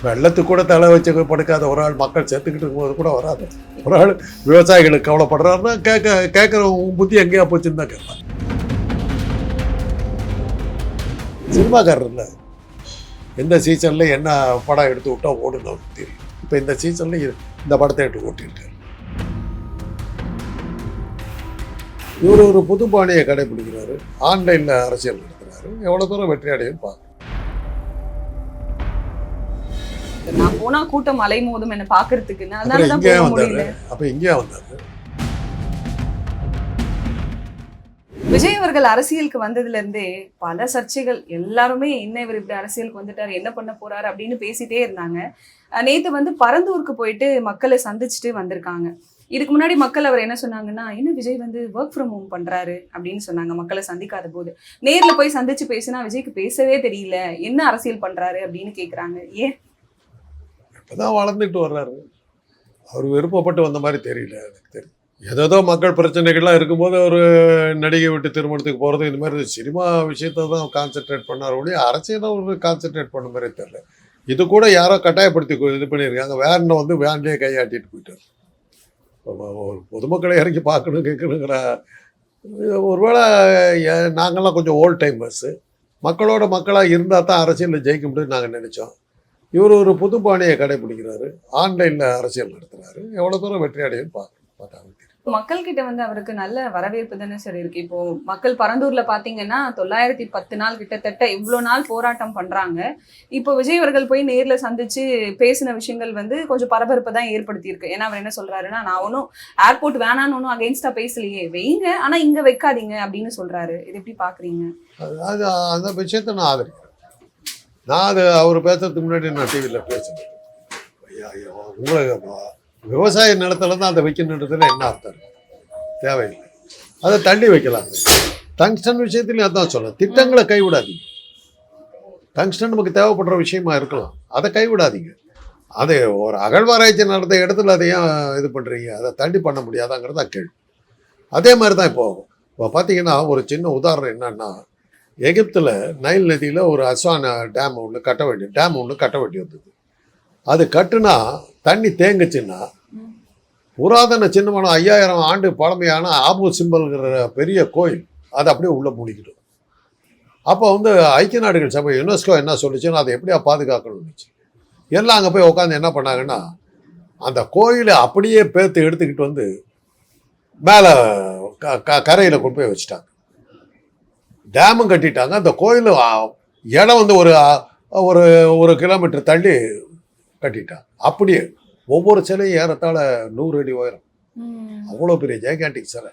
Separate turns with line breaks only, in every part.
வெள்ளத்துக்கு கூட தலை வச்சு படுக்காத ஒரு ஆள் மக்கள் செத்துக்கிட்டு இருக்கும்போது கூட வராது. ஒரு ஆள் விவசாயிகளுக்கு கவலைப்படுறாருன்னா கேட்குற புத்தி எங்கேயா போச்சுன்னு தான் கேட்பாங்க. சினிமாக்காரர் இல்லை, எந்த சீசனில் என்ன படம் எடுத்து விட்டா ஓடுன்னு தெரியும். இப்போ இந்த சீசனில் இந்த படத்தை எடுத்து ஓட்டியிருக்காரு. இவர் ஒரு புது பாணியை கடைபிடிக்கிறாரு, ஆன்லைனில் அரசியல் நடத்துகிறாரு. எவ்வளோ தூரம் வெற்றி அடையும் பார்க்க.
நான் போனா கூட்டம் அலை மோதும் என்ன பாக்குறதுக்கு
இங்கே வந்தாரு. அப்ப இங்கே வந்தாரு.
விஜய் அவர்கள் அரசியலுக்கு வந்ததுல இருந்தே பல சர்ச்சைகள், எல்லாருமே என்ன இவர் இப்படி அரசியலுக்கு வந்துட்டாரு, என்ன பண்ண போறாரு அப்படின்னு பேசிட்டே இருந்தாங்க. நேத்து பரந்தூருக்கு போயிட்டு மக்களை சந்திச்சுட்டு வந்திருக்காங்க. இதுக்கு முன்னாடி மக்கள் அவர் என்ன சொன்னாங்கன்னா, என்ன விஜய் ஒர்க் ஃப்ரம் ஹோம் பண்றாரு அப்படின்னு சொன்னாங்க. மக்களை சந்திக்காத போது நேர்ல போய் சந்திச்சு பேசினா விஜய்க்கு பேசவே தெரியல, என்ன அரசியல் பண்றாரு அப்படின்னு கேக்குறாங்க. ஏன்
இப்பதான் வளர்ந்துட்டு வர்றாரு, அவர் விருப்பப்பட்டு வந்த மாதிரி தெரியல. எனக்கு தெரியும் ஏதோ மக்கள் பிரச்சனைகள்லாம் இருக்கும்போது ஒரு நடிகை விட்டு திருமணத்துக்கு போகிறது, இந்த மாதிரி சினிமா விஷயத்த தான் கான்சென்ட்ரேட் பண்ணார் ஒழிய அரசியலை ஒரு கான்சென்ட்ரேட் பண்ண மாதிரி தெரியல. இது கூட யாரோ கட்டாயப்படுத்தி இது பண்ணியிருக்காங்க. வேனை வேன்லேயே கையாட்டிட்டு போயிட்டார். ஒரு பொதுமக்களை இறங்கி பார்க்கணும் கேட்கணுங்கிற ஒருவேளை நாங்கள்லாம் கொஞ்சம் ஓல்ட் டைமர்ஸு, மக்களோட மக்களாக இருந்தால் தான் அரசியலில் ஜெயிக்க முடியும்னு நாங்கள் நினச்சோம். இவர் ஒரு புது பாணியை கடைபிடிக்கிறாரு, ஆன்லைனில் அரசியல் நடத்துகிறாரு. எவ்வளோ தூரம் வெற்றி அடையும் பார்த்தாங்க.
மக்கள் கிட்ட அவருக்கு நல்ல வரவேற்பு தானே சார் இருக்கு. இப்போ மக்கள் பரந்தூர்ல பாத்தீங்கன்னா 910 நாள் கிட்டத்தட்ட இவ்வளவு நாள் போராட்டம் பண்றாங்க. இப்போ விஜய் அவர்கள் போய் நேர்ல சந்திச்சு பேசின விஷயங்கள் கொஞ்சம் பரபரப்பை தான் ஏற்படுத்தி இருக்கு. ஏன்னா அவர் என்ன சொல்றாருன்னா, நான் ஒன்னும் ஏர்போர்ட் வேணான்னு ஒன்னும் அகைன்ஸ்டா பேசலையே, வைங்க ஆனா இங்க வைக்காதீங்க அப்படின்னு சொல்றாரு. இது எப்படி பாக்குறீங்க?
அது அந்த விஷயத்த நான் ஆதரிக்கிறேன். நான் அது அவர் பேசுறதுக்கு முன்னாடி நான் டிவியில் பேசுறேன். உங்களுக்கு விவசாய நிலத்துல தான் அதை வைக்கணுன்றதுல என்ன அர்த்தம் தேவையில்லை, அதை தள்ளி வைக்கலாம். டங்ஸ்டன் விஷயத்துலையும் அதான் சொல்ல, திட்டங்களை கைவிடாதீங்க. டங்ஸ்டன் நமக்கு தேவைப்படுற விஷயமா இருக்கலாம், அதை கைவிடாதீங்க. அது ஒரு அகழ்வாராய்ச்சி நடந்த இடத்துல அதையும் இது பண்ணுறீங்க, அதை தள்ளி பண்ண முடியாதாங்கிறதா கேள்வி. அதே மாதிரி தான் இப்போ பார்த்தீங்கன்னா ஒரு சின்ன உதாரணம் என்னன்னா, எகிப்தில் நைல் நதியில் ஒரு அஸ்வான் டேம் ஒன்று கட்ட வேண்டி வந்தது. அது கட்டுனா தண்ணி தேங்குச்சுன்னா புராதன சின்னமான 5000 ஆண்டு பழமையான ஆபு சிம்பல்ங்கிற பெரிய கோயில் அது அப்படியே உள்ளே மூழ்கிடும். அப்போ ஐக்கிய நாடுகள் சபை யுனெஸ்கோ என்ன சொல்லிச்சுன்னா, அதை எப்படியா பாதுகாக்கணும்னுச்சு. எல்லாம் அங்கே போய் உட்காந்து என்ன பண்ணாங்கன்னா, அந்த கோயிலை அப்படியே பேர்த்து எடுத்துக்கிட்டு மேலே கரையில் கொண்டு போய் வச்சுட்டாங்க. டேமும் கட்டிட்டாங்க. அந்த கோயில் இடம் ஒரு ஒரு கிலோமீட்டர் தள்ளி கட்டிட்டாங்க. அப்படியே ஒவ்வொரு சிலையும் ஏறத்தாழ 100 அடி உயரம், அவ்வளோ பெரிய ஜெயகாண்டிக் சிலை.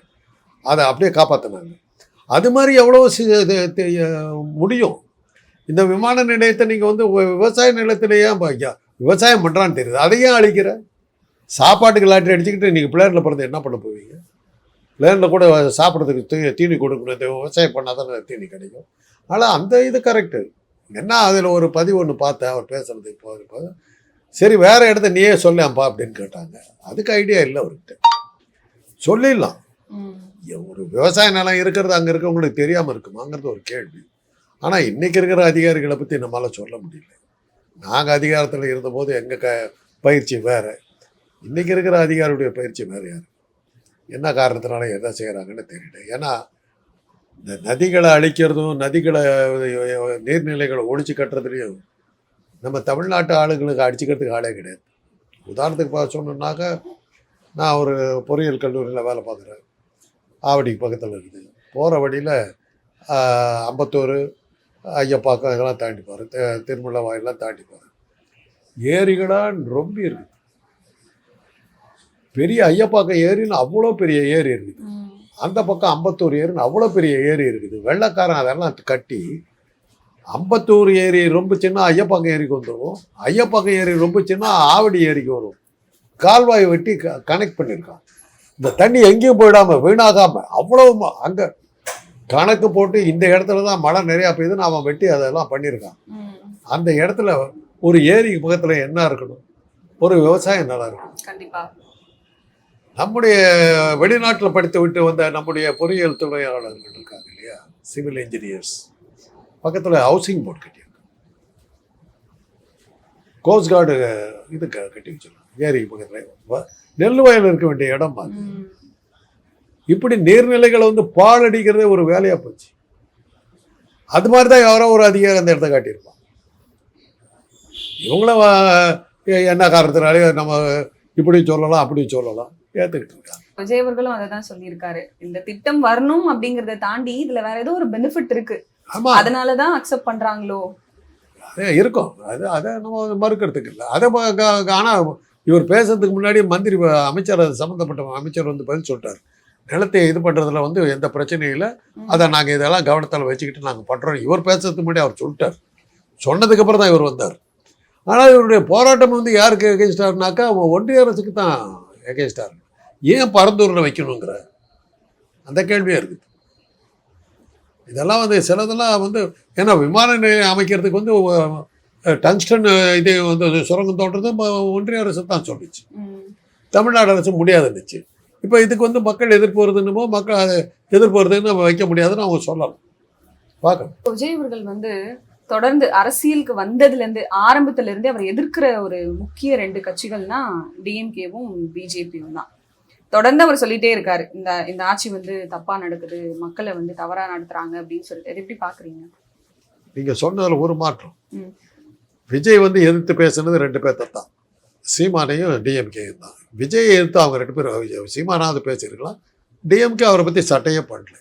அதை அப்படியே காப்பாற்றினாங்க. அது மாதிரி எவ்வளோ முடியும். இந்த விமான நிலையத்தை நீங்கள் விவசாய நிலத்திலேயே விவசாயம் பண்ணுறான்னு தெரியுது, அதையும் அழிக்கிற. சாப்பாட்டுக்கு லாட்டரி அடிச்சுக்கிட்டு நீங்கள் பிளேனில் பிறந்து என்ன பண்ண போவீங்க? பிளேனில் கூட சாப்பிட்றதுக்கு தீனி கொடுக்கணும், விவசாயம் பண்ணால் தான் தீனி கிடைக்கும். ஆனால் அந்த இது கரெக்டு. என்ன அதில் ஒரு பதிவு ஒன்று பார்த்தேன், அவர் பேசுகிறது இப்போ சரி வேறு இடத்த நீயே சொல்லாம்ப்பா அப்படின்னு கேட்டாங்க. அதுக்கு ஐடியா இல்லை அவர்கிட்ட. சொல்லிடலாம், ஒரு விவசாய நிலம் இருக்கிறது அங்கே இருக்கவங்களுக்கு தெரியாமல் இருக்குமாங்கிறது ஒரு கேள்வி. ஆனால் இன்றைக்கி இருக்கிற அதிகாரிகளை பற்றி நம்மளால் சொல்ல முடியல. நாங்கள் அதிகாரத்தில் இருந்தபோது எங்கள் பயிற்சி வேறு, இன்றைக்கி இருக்கிற அதிகாரியுடைய பயிற்சி வேறு. யார் என்ன காரணத்தினால எதை செய்கிறாங்கன்னு தெரியல. ஏன்னா இந்த நதிகளை அழிக்கிறதும் நீர்நிலைகளை ஒழிச்சு கட்டுறதுலையும் நம்ம தமிழ்நாட்டு ஆளுங்களுக்கு அடிச்சுக்கிறதுக்கு ஆளே கிடையாது. உதாரணத்துக்கு சொன்னோம்னாக்க, நான் ஒரு பொறியியல் கல்லூரியில் வேலை பார்க்குறேன், ஆவடிக்கு பக்கத்தில் இருக்குது. போகிற வழியில் அம்பத்தூர், ஐயப்பாக்கம் இதெல்லாம் தாண்டி போகிறேன், திருமலை வாயிலாம் தாண்டி போகிறேன். ஏரிகளாக ரொம்ப இருக்குது. பெரிய ஐயப்பாக்கம் ஏரின்னு அவ்வளோ பெரிய ஏரி இருக்குது. அந்த பக்கம் அம்பத்தூர் ஏரின்னு அவ்வளோ பெரிய ஏரி இருக்குது. வெள்ளைக்காரன் அதெல்லாம் கட்டி அம்பத்தூர் ஏரி ரொம்ப சின்ன ஐயப்பாக்கம் ஏரிக்கு வந்துடும், ஐயப்பாக்கம் ஏரி ரொம்ப சின்ன ஆவடி ஏரிக்கு வரும். கால்வாயை வெட்டி கனெக்ட் பண்ணியிருக்கான். இந்த தண்ணி எங்கேயும் போயிடாமல் வீணாகாமல் அவ்வளோ அங்கே கணக்கு போட்டு இந்த இடத்துல தான் மழை நிறையா பெய்யுதுன்னு அவன் வெட்டி அதெல்லாம் பண்ணியிருக்கான். அந்த இடத்துல ஒரு ஏரிக்கு பக்கத்தில் என்ன இருக்கணும், ஒரு விவசாயம் நல்லா இருக்கும்.
கண்டிப்பாக
நம்முடைய வெளிநாட்டில் படித்து விட்டு வந்த நம்முடைய பொறியியல் தொழிலாளர்கள் இருக்காங்க இல்லையா, சிவில் இன்ஜினியர்ஸ், பக்கத்தில் ஹவுசிங் போர்டு கட்டியிருக்காங்க. கோஸ்ட் கார்டு இது கட்டி வச்சிருக்காங்க ஏரி பக்கத்தில். நெல் வயல் இருக்க வேண்டிய இடம் பார்த்து இப்படி நீர்நிலைகளை வந்து பால் அடிக்கிறதே ஒரு வேலையாக போச்சு. அது மாதிரி தான் யாரோ ஒரு அதிகாரி அந்த இடத்த காட்டியிருப்பான். இவங்களும் என்ன காரணத்தினாலே நம்ம இப்படி சொல்லலாம் அப்படி சொல்லலாம் ஏற்றுக்கிட்டு இருக்காங்க.
விஜய் அவர்களும் அதை தான் சொல்லியிருக்காரு. இந்த திட்டம் வரணும் அப்படிங்கறத தாண்டி இதுல வேற ஏதோ ஒரு பெனிஃபிட் இருக்கு,
ஆமா
அதனாலதான் அக்செப்ட் பண்றாங்களோ.
அதே இருக்கும். அதை நம்ம மறுக்கிறதுக்கு இல்லை. அதை ஆனால் இவர் பேசுறதுக்கு முன்னாடி மந்திரி அமைச்சர் சம்மந்தப்பட்ட அமைச்சர் வந்து பதில் சொல்லிட்டார். நிலத்தை இது பண்ணுறதுல வந்து எந்த பிரச்சனையும் இல்லை, அதை நாங்கள் இதெல்லாம் கவனத்தில் வச்சுக்கிட்டு நாங்கள் பண்ணுறோம். இவர் பேசுறதுக்கு முன்னாடி அவர் சொல்லிட்டார். சொன்னதுக்கப்புறம் தான் இவர் வந்தார். ஆனால் இவருடைய போராட்டம் வந்து யாருக்கு எகென்ஸ்டாருனாக்கா ஒன்றிய அரசுக்கு தான் எகென்ஸ்டார். ஏன் பரந்தூரில் வைக்கணுங்கிற அந்த கேள்வியாக இருக்குது. இதெல்லாம் வந்து சிலதெல்லாம் வந்து ஏன்னா விமான நிலையம் அமைக்கிறதுக்கு வந்து டங்ஸ்டன் இதே வந்து சுரங்கம் தோன்றது ஒன்றிய அரசு தான் சொல்லிச்சு. தமிழ்நாடு அரசு முடியாதுன்னுச்சு. இப்போ இதுக்கு வந்து மக்கள் எதிர்ப்பு வருதுன்னுமோ மக்கள் அதை எதிர்ப்பு வருதுன்னு நம்ம வைக்க முடியாதுன்னு அவங்க சொல்லலாம். பார்க்கணும்.
விஜய் அவர்கள் வந்து தொடர்ந்து அரசியலுக்கு வந்ததுல இருந்து ஆரம்பத்துல இருந்து அவர் எதிர்க்கிற ஒரு முக்கிய 2 கட்சிகள்னா டிஎம்கேவும் பிஜேபியும் தான். தொடர்ந்து அவர் சொல்லிட்டே இருக்காரு, இந்த ஆட்சி வந்து தப்பா நடக்குது, மக்களை வந்து தவறா நடத்துறாங்க அப்படின்னு சொல்லிட்டு. எப்படி பாக்குறீங்க?
நீங்க சொன்னதுல ஒரு மாற்றம். விஜய் வந்து எதிர்த்து பேசுனது 2 பேர்த்த தான், சீமானையும் டிஎம்கேயும் தான். விஜய் எதிர்த்து அவங்க 2 பேரும் சீமானாவது பேசியிருக்கலாம், டிஎம்கே அவரை பற்றி சட்டையே பண்ணல.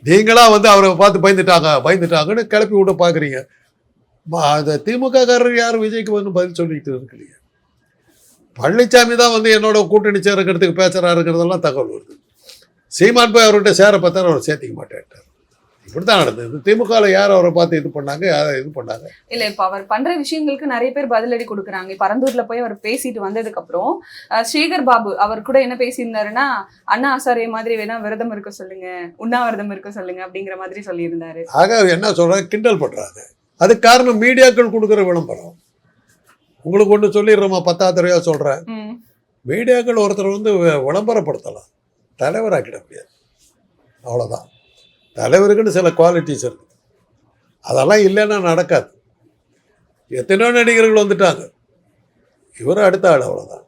நீங்களா வந்து அவரை பார்த்து பயந்துட்டாங்கன்னு கிளப்பி விட பார்க்குறீங்க. அந்த திமுககாரர் யாரும் விஜய்க்கு வந்து பதில் சொல்லிக்கிட்டு இருக்கலையே. பழனிசாமி தான் வந்து என்னோட கூட்டணி சேர்க்கிறதுக்கு பேசுகிறாருங்கிறதெல்லாம் தகவல் வருது. சீமான் போய் அவர்கிட்ட சேர பார்த்தாரு, அவர் சேர்த்திக்க மாட்டேன்ட்டார். இப்படி தான் நடந்தது. திமுகவில் யார் அவரை பார்த்து இது பண்ணாங்க, யாரை இது பண்ணாங்க
இல்லை. இப்போ அவர் பண்ணுற விஷயங்களுக்கு நிறைய பேர் பதிலடி கொடுக்குறாங்க. பரந்தூரில் போய் அவர் பேசிட்டு வந்ததுக்கப்புறம் ஸ்ரீகர் பாபு அவர் கூட என்ன பேசியிருந்தாருன்னா, அண்ணா ஆசாரிய மாதிரி வேணா விரதம் இருக்க சொல்லுங்க, உண்ணாவிரதம் இருக்க சொல்லுங்க அப்படிங்கிற மாதிரி சொல்லியிருந்தாரு.
ஆக என்ன சொல்கிறாங்க, கிண்டல் பண்ணுறாங்க. அதுக்கு காரணம் மீடியாக்கள் கொடுக்குற விளம்பரம். உங்களுக்கு ஒன்று சொல்லிடுறோமா, 10வது தடவையாக சொல்கிறேன். மீடியாக்கள் ஒருத்தர் வந்து விளம்பரப்படுத்தலாம், தலைவராக்கிட முடியாது. அவ்வளோதான். தலைவருக்குன்னு சில குவாலிட்டிஸ் இருக்குது, அதெல்லாம் இல்லைன்னா நடக்காது. எத்தனையோ நடிகர்கள் வந்துட்டாங்க, இவர் அடுத்த ஆள். அவ்வளோதான்.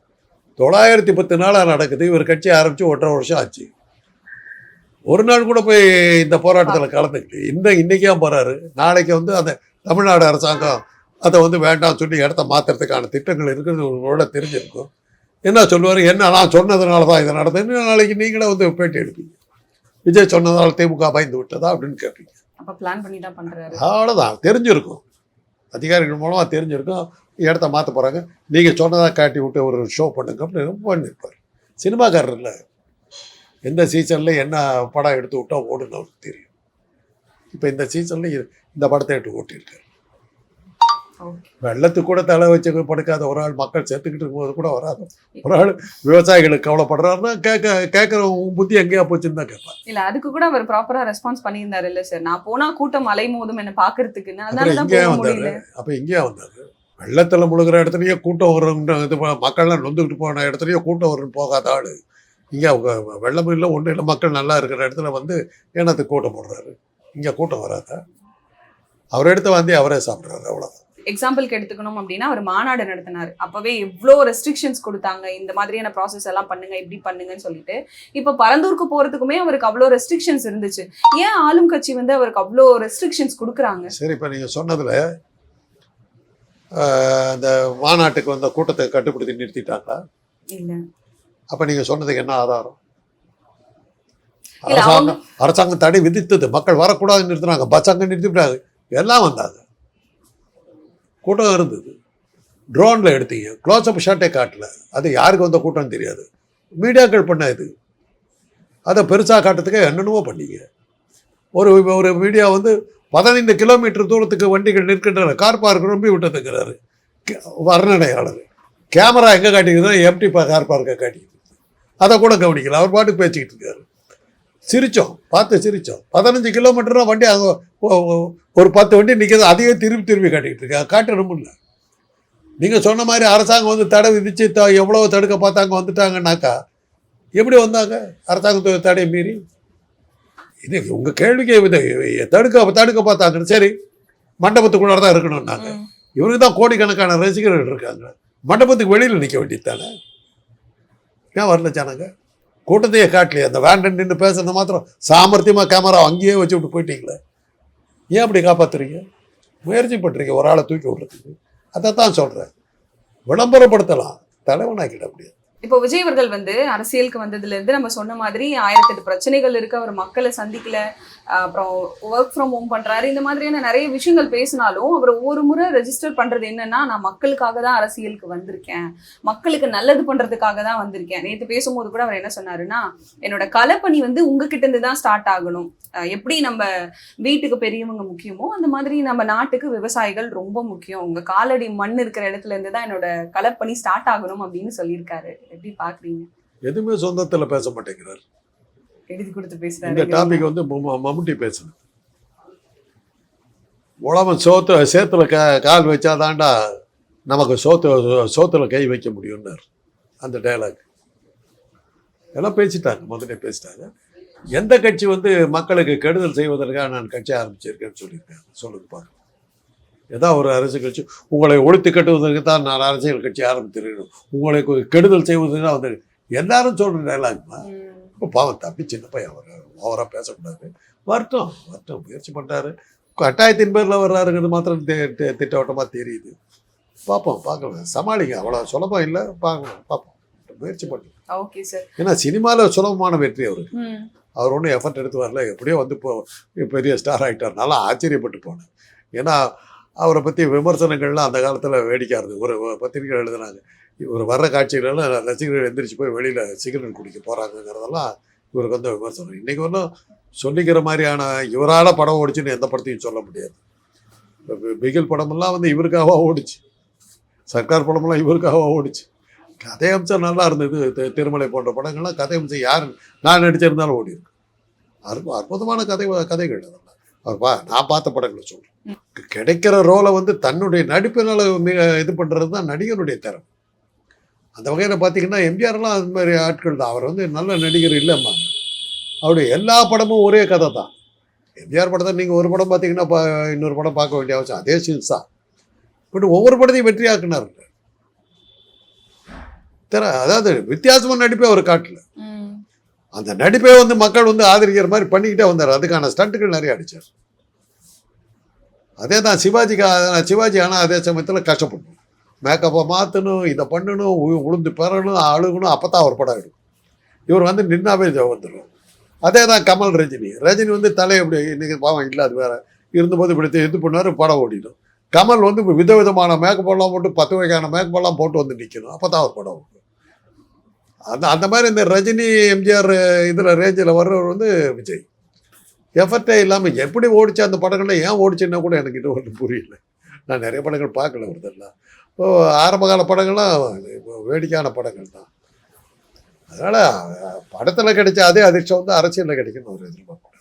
910 நாளாக நடக்குது. இவர் கட்சி ஆரம்பித்து 1.5 வருஷம் ஆச்சு. ஒரு நாள் கூட போய் இந்த போராட்டத்தில் கலந்துக்கிட்டு இன்றைக்கே போகிறாரு. நாளைக்கு வந்து அந்த தமிழ்நாடு அரசாங்கம் அதை வந்து வேண்டாம் சொல்லி இடத்த மாற்றுறதுக்கான திட்டங்கள் இருக்கிறது உங்களோட தெரிஞ்சிருக்கும். என்ன சொல்லுவார், என்ன நான் சொன்னதுனால தான் இதை நடந்தது. நாளைக்கு நீங்களே வந்து பேட்டி எடுப்பீங்க, விஜய் சொன்னதால் திமுக பயந்து விட்டதா அப்படின்னு கேட்பீங்க. அவ்வளோதான். தெரிஞ்சிருக்கும், அதிகாரிகள் மூலமாக தெரிஞ்சிருக்கும். இடத்த மாற்ற போகிறாங்க, நீங்கள் சொன்னதாக காட்டி விட்டு ஒரு ஷோ பண்ணுங்க அப்படின்னு பண்ணியிருப்பார். சினிமாக்காரர் இல்லை, எந்த சீசனில் என்ன படம் எடுத்து விட்டால் ஓடுன்னு அவருக்கு தெரியும். இப்போ இந்த சீசனில் இந்த படத்தை எடுத்து ஓட்டியிருக்காரு. வெள்ளத்துக்கு கூட தலை வச்சு படுக்காத ஒரு ஆள் மக்கள் செத்துக்கிட்டு இருக்கும்போது கூட வராது. ஒரு ஆள் விவசாயிகளுக்கு கவலைப்படுறாருன்னா கேட்குற புத்தி எங்கேயா போச்சுன்னு தான் கேட்பார்.
இல்ல, அதுக்கு கூட அவர் ப்ராப்பரா ரெஸ்பான்ஸ் பண்ணியிருந்தாரு. இல்ல சார், நான் போனா கூட்டம் அலை மோதும் என்ன பாக்குறதுக்குன்னு.
அப்ப இங்கேயா வந்தாரு. வெள்ளத்துல முழுகிற இடத்துலயே கூட்டம் வரும்னு இது மக்கள்லாம் நொந்துக்கிட்டு போன இடத்துலயே கூட்டம் வரும்னு போகாத ஆளு இங்கே வெள்ளம் இல்லை ஒன்றும் இல்லை, மக்கள் நல்லா இருக்கிற இடத்துல வந்து ஏன்னத்துக்கு கூட்டம் போடுறாரு. இங்கே கூட்டம் வராதா? அவர் எடுத்து வந்து அவரே சாப்பிட்றாரு. அவ்வளோதான்.
எக்ஸாம்பிளுக்கு எடுத்துக்கணும் அப்படின்னா, அவர் மாநாடு நடத்தினார். அப்பவே எவ்வளோ ரெஸ்ட்ரிக்ஷன்ஸ் கொடுத்தாங்க, இந்த மாதிரியான ப்ராசஸ் எல்லாம் பண்ணுங்க, இப்படி பண்ணுங்கன்னு சொல்லிட்டு. இப்போ பரந்தூருக்கு போறதுக்குமே அவருக்கு அவ்வளோ ரெஸ்ட்ரிக்ஷன்ஸ் இருந்துச்சு. ஏன் ஆளும் கட்சி வந்து அவருக்கு அவ்வளோ ரெஸ்ட்ரிக்ஷன்ஸ் கொடுக்குறாங்க?
சரி, இப்போ நீங்கள் சொன்னதுல அந்த மாநாட்டுக்கு வந்த கூட்டத்தை கட்டுப்படுத்தி நிறுத்திட்டாங்களா?
இல்லை.
அப்போ நீங்கள் சொன்னதுக்கு என்ன ஆதாரம்? அரசாங்கம் தடை விதித்தது, மக்கள் வரக்கூடாதுன்னு நிறுத்தினாங்க, பஸ் அங்கே நிறுத்திவிட்டாங்க, எல்லாம் வந்தாங்க, கூட்டம் இருந்தது. ட்ரோனில் எடுத்தீங்க, க்ளோஸ்அப் ஷாட்டே காட்டல, அது யாருக்கு வந்த கூட்டம் தெரியாது. மீடியாக்கள் பண்ண இது அதை பெருசாக காட்டுறதுக்கு என்னென்னமோ பண்ணீங்க. ஒரு மீடியா வந்து 15 கிலோமீட்டர் தூரத்துக்கு வண்டிகள் நிற்கின்றன, கார் பார்க் ரொம்ப விட்டதுங்கிறாரு வர்ணனையாளர். கேமரா எங்கே காட்டிக்கிறதோ எம்டி கார் பார்க்கை காட்டிக்கிட்டு, அதை கூட கவனிக்கல, அவர் பாட்டுக்கு பேசிக்கிட்டு இருக்காரு. சிரித்தோம், பார்த்து சிரித்தோம். 15 கிலோமீட்டர்னா வண்டி அங்கே ஒரு 10 வண்டி நிற்கிறது, அதையே திருப்பி காட்டிக்கிட்டு இருக்காங்க. காட்டணும் இல்லை. நீங்கள் சொன்ன மாதிரி அரசாங்கம் வந்து தடை விதித்து எவ்வளோ தடுக்க பார்த்தாங்க, வந்துட்டாங்கன்னாக்கா எப்படி வந்தாங்க அரசாங்கத்தோட தடையை மீறி? இது உங்கள் கேள்விக்கு தடுக்க பார்த்தாங்கன்னு சரி, மண்டபத்துக்குள்ளார தான் இருக்கணும்னாங்க, இவருக்கு தான் கோடிக்கணக்கான ரசிகர்கள் இருக்காங்க. மண்டபத்துக்கு வெளியில் நிற்க வேண்டியது தானே, ஏன் வரல ஜனங்க? கூட்டத்தையே காட்டலையே. அந்த வேண்டன் நின்று பேசுறது மாத்திரம் சாமர்த்தியமாக கேமரா அங்கேயே வச்சு விட்டு போயிட்டீங்களே, ஏன் அப்படி காப்பாற்றுறீங்க? முயற்சி பண்ணுறீங்க ஒரு ஆளை தூக்கி விடுறதுக்கு. அதை தான் சொல்கிறேன், விளம்பரப்படுத்தலாம், தலைவனாக்கிட முடியாது.
இப்போ விஜய் அவர்கள் வந்து அரசியலுக்கு வந்ததுல இருந்து நம்ம சொன்ன மாதிரி 1008 பிரச்சனைகள் இருக்கு, அவர் மக்களை சந்திக்கல, அப்புறம் ஒர்க் ஃப்ரம் ஹோம் பண்றாரு, இந்த மாதிரியான நிறைய விஷயங்கள் பேசினாலும் அவர் ஒவ்வொரு முறை ரெஜிஸ்டர் பண்றது என்னன்னா, நான் மக்களுக்காக தான் அரசியலுக்கு வந்திருக்கேன், மக்களுக்கு நல்லது பண்றதுக்காக தான் வந்திருக்கேன். நேற்று பேசும்போது கூட அவர் என்ன சொன்னாருன்னா, என்னோட களப்பணி வந்து உங்ககிட்ட இருந்து தான் ஸ்டார்ட் ஆகணும். எப்படி நம்ம வீட்டுக்கு பெரியவங்க முக்கியமோ அந்த மாதிரி நம்ம நாட்டுக்கு விவசாயிகள் ரொம்ப முக்கியம், உங்க காலடி மண் இருக்கிற இடத்துல இருந்து தான் என்னோட களப்பணி ஸ்டார்ட் ஆகணும் அப்படின்னு சொல்லியிருக்காரு. எப்படி பாக்குறீங்க?
எதுவுமே சொந்தத்தில் பேச மாட்டேங்கிறார்.
எழுதி கொடுத்து
இந்த
பேசுறாரு.
டாபிக் வந்து மம்முட்டி பேசணும். உழவன் சேத்துல கால் வச்சாதான்டா நமக்கு சோத்துல கை வைக்க முடியும்னார். அந்த டைலாக் எல்லாம் பேசிட்டாங்க, முதல்ல பேசிட்டாங்க. எந்த கட்சி வந்து மக்களுக்கு கெடுதல் செய்வதற்காக நான் கட்சி ஆரம்பிச்சிருக்கேன்னு சொல்லியிருக்கேன், சொல்லுங்க பார்க்கலாம். ஏதாவது ஒரு அரசியல் கட்சி உங்களை ஒழித்து கட்டுவதற்கு தான் நான் அரசியல் கட்சி ஆரம்பித்திருக்கேன், உங்களை கெடுதல் செய்வதற்கு தான் வந்து எல்லாரும் சொல்கிற டைலாக்மா. இப்போ பாவம் தம்பி சின்ன பையன், அவர் ஓவராக பேசக்கூடாது. வரட்டும் முயற்சி பண்ணுறாரு, கட்டாயத்தின் பேரில் வர்றாருங்கிறது மாத்திரம் திட்டவட்டமாக தெரியுது. பார்க்கலாம், சமாளிங்க, அவ்வளோ சுலபம் இல்லை, பார்ப்போம், முயற்சி பண்ணுங்க.
Okay sir.
ஏன்னா சினிமாவில் சுலபமான வெற்றி அவருக்கு, அவர் ஒன்றும் எஃபர்ட் எடுத்து வரல, எப்படியோ வந்து இப்போ பெரிய ஸ்டார் ஆகிட்டார். நல்லா ஆச்சரியப்பட்டு போனேன். ஏன்னா அவரை பற்றி விமர்சனங்கள்லாம் அந்த காலத்தில் வேடிக்கையாக இருந்தது. ஒரு பத்திரிகை எழுதுனாங்க, இவர் வர்ற காட்சிகளெல்லாம் ரசிகர்கள் எந்திரிச்சு போய் வெளியில் சிகரெட் குடிக்க போகிறாங்கங்கிறதெல்லாம் இவருக்கு வந்து விமர்சனம். இன்றைக்கி ஒன்றும் சொல்லிக்கிற மாதிரியான இவரால் படம் ஓடிச்சுன்னு எந்த படத்தையும் சொல்ல முடியாது. பிகில் படமெல்லாம் வந்து இவருக்காக ஓடிச்சு, சர்க்கார் படமெல்லாம் இவருக்காக ஓடிச்சு. கதை அம்சம் நல்லா இருந்தது. திருமலை போன்ற படங்கள்லாம் கதை அம்சம் யார் நான் நடிச்சிருந்தாலும் ஓடி இருக்கு. அற்புதமான கதைகள் அதெல்லாம். நான் பார்த்த படங்களை சொல்கிறேன். கிடைக்கிற ரோலை வந்து தன்னுடைய நடிப்பினால் இது பண்ணுறது தான் நடிகருடைய திறமை. அந்த வகையில் பார்த்தீங்கன்னா எம்ஜிஆர்லாம் அது மாதிரி ஆட்கள் தான். அவர் வந்து நல்ல நடிகர் இல்லைம்மாங்க, அவருடைய எல்லா படமும் ஒரே கதை தான். எம்ஜிஆர் படத்தை நீங்கள் ஒரு படம் பார்த்தீங்கன்னா இன்னொரு படம் பார்க்க வேண்டிய அவசியம், அதே சீன்ஸ் தான். பட் ஒவ்வொரு படத்தையும் வெற்றியாக்குனார். அதாவது வித்தியாசமான நடிப்பே அவர் காட்டல, அந்த நடிப்பே வந்து மக்கள் வந்து ஆதரிக்கிற மாதிரி பண்ணிக்கிட்டே வந்தார். அதுக்கான ஸ்டண்ட்டுகள் நிறைய அடித்தார். அதே தான் சிவாஜி ஆனால் அதே சமயத்தில் கஷ்டப்படணும், மேக்கப்பை மாற்றணும், இதை பண்ணணும், உளுந்து பெறணும், அழுகணும், அப்போ தான் அவர் படம் எடுக்கும். இவர் வந்து நின்னாவே வந்துடும். அதே தான் கமல், ரஜினி வந்து தலையை இப்படி இன்றைக்கி பாவம் இல்லை, அது வேறு இருந்தபோது இப்படி இது பண்ணுவார், படம் ஓடிடும். கமல் வந்து விதவிதமான மேக்கப்பெல்லாம் போட்டு 10 வகையான மேக்கப்பெல்லாம் போட்டு வந்து நிற்கணும், அப்போ தான் அவர் படம் ஓடும். அந்த மாதிரி இந்த ரஜினி எம்ஜிஆர் இதில் ரேஞ்சில் வர்றவர் வந்து விஜய். எஃபர்ட்டே இல்லாமல் எப்படி ஓடிச்சு அந்த படங்கள்லாம், ஏன் ஓடிச்சுன்னா கூட எனக்கு இது ஒன்றும் புரியல. நான் நிறைய படங்கள் பார்க்கல வருதெல்லாம். ஆரம்பகால படங்கள்லாம் வேடிக்கையான படங்கள் தான். அதனால் படத்தில் கிடைச்ச அதே அதிர்ஷ்டம் வந்து அரசியலில் கிடைக்குன்னு ஒரு எதிர்பார்ப்போம்.